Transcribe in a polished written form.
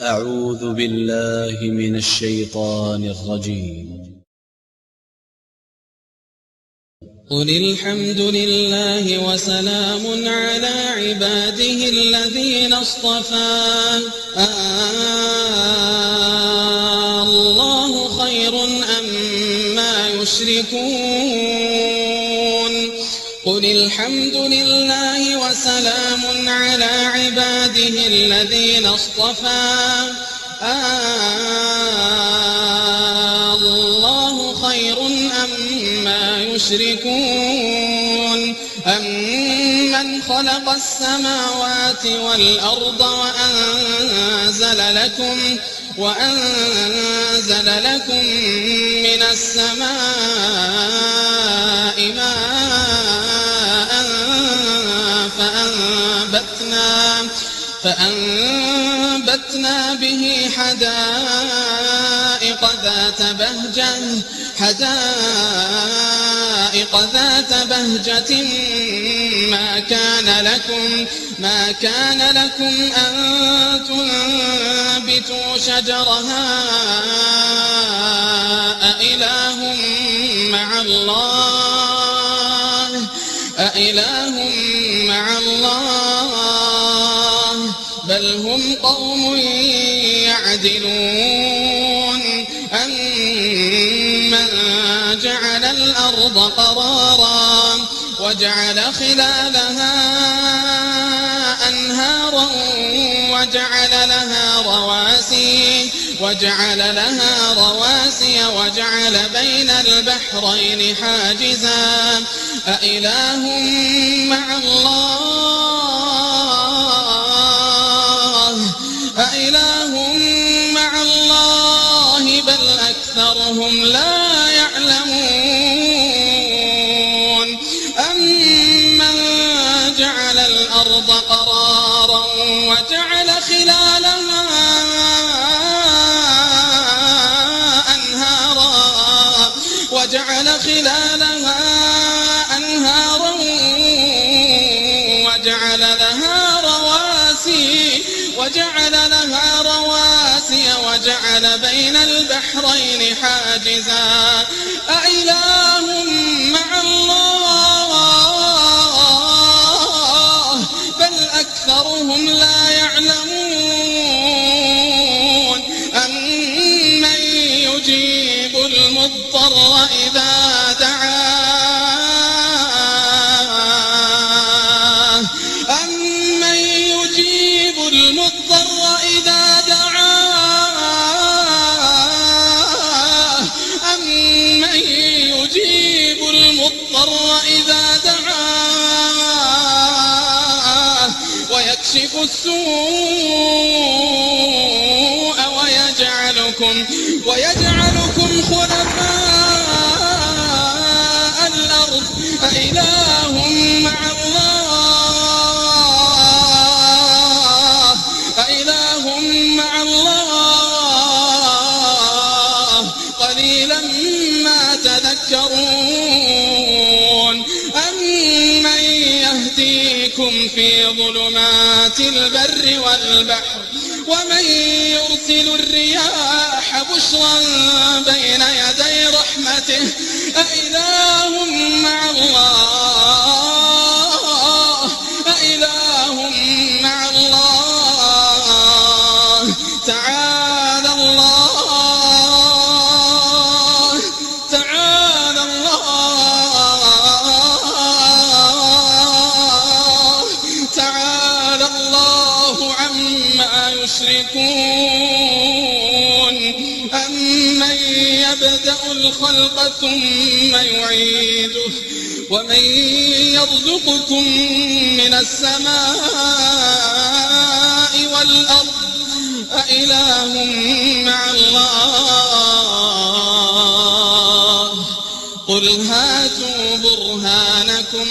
أعوذ بالله من الشيطان الرجيم. قل الحمد لله وسلام على عباده الذين اصطفى الله خير أما يشركون. قل الحمد لله وسلام على عباده الذين اصطفى الله خير أما يشركون. أمن خلق السماوات والأرض وأنزل لكم من السماء ماء فأنبتنا به حدائق ذات بهجة ما كان لكم أن تنبتوا شجرها أإله مع الله بل هم قوم يعدلون. أمن جعل الأرض قرارا وجعل خلالها أنهارا وجعل لها رواسي وجعل بين البحرين حاجزا أإله مع الله بل أكثرهم لا يعلمون. أمن جعل الأرض قرارا وجعل خلالها أنهارا وجعل لها رواسي وجعل بين البحرين حاجزا أإله مع الله بل أكثرهم لا يعلمون. أمن يجيب المضطر إذا دعاه أمن يجيب المضطر إذا دعاه ويكشف السوء ويجعلكم خلفاء الأرض أإله مع الله قليلا ما تذكرون. أمن يهديكم في ظلمات البر والبحر ومن يرسل الرياح بشرا بين يدي رحمته أإله مع الله تعالى الله عما يشركون. أمن يبدأ الخلق ثم يعيده ومن يرزقكم من السماء والأرض أإله مع الله قل هاتوا برهانكم